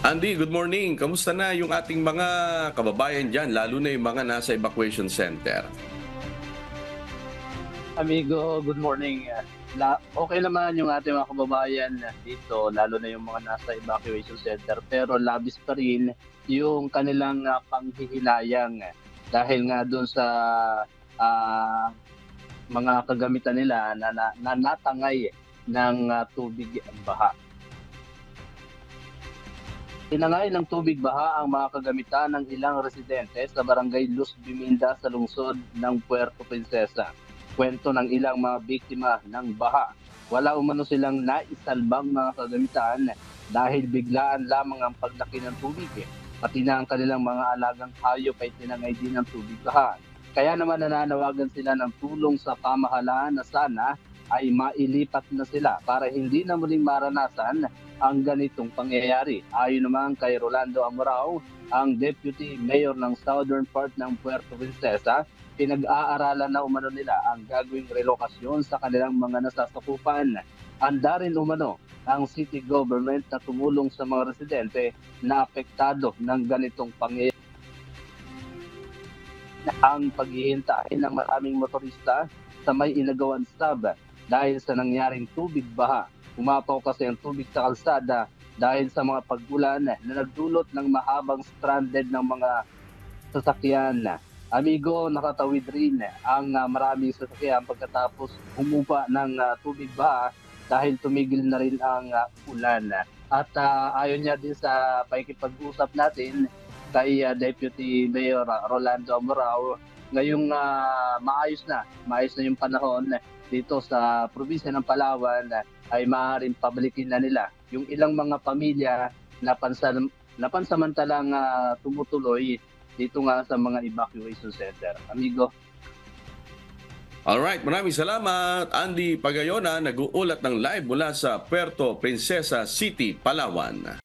Andy, good morning. Kamusta na yung ating mga kababayan dyan, lalo na yung mga nasa evacuation center? Amigo, good morning. Okay naman yung ating mga kababayan dito, lalo na yung mga nasa evacuation center, pero labis pa rin yung kanilang panghihinayang dahil nga doon sa ah, mga kagamitan nila na natangay ng tubig baha. Tinangay ng tubig baha ang mga kagamitan ng ilang residente sa barangay Luz Biminda sa lungsod ng Puerto Princesa. Kwento ng ilang mga biktima ng baha. Wala umano silang naisalbang mga kagamitan dahil biglaan lamang ang paglaki ng tubig. Pati na ang kanilang mga alagang hayop ay tinangay din ng tubig baha. Kaya naman nananawagan sila ng tulong sa pamahalaan na sana ay mailipat na sila para hindi na muling maranasan ang ganitong pangyayari. Ayon naman kay Rolando Amorao, ang Deputy Mayor ng Southern Part ng Puerto Princesa, pinag-aaralan na umano nila ang gagawing relokasyon sa kanilang mga nasasakupan. Handa rin umano ang city government na tumulong sa mga residente na apektado ng ganitong pangyayari. Ang paghihintay ng maraming motorista sa may Inagawan Stab dahil sa nangyaring tubig baha. Umapaw kasi ang tubig sa kalsada dahil sa mga pag-ulan na nagdulot ng mahabang stranded ng mga sasakyan. Amigo, nakatawid rin ang maraming sasakyan pagkatapos humupa ng tubig baha dahil tumigil na rin ang ulan. At ayon niya din sa pakikipag-usap natin kay Deputy Mayor Rolando Amorao, ngayong maayos na yung panahon dito sa probinsya ng Palawan ay maaaring pabalikin na nila yung ilang mga pamilya na pansamantalang tumutuloy dito nga sa mga evacuation center. Amigo. Alright, maraming salamat. Andy Pagayona, nag-uulat ng live mula sa Puerto Princesa City, Palawan.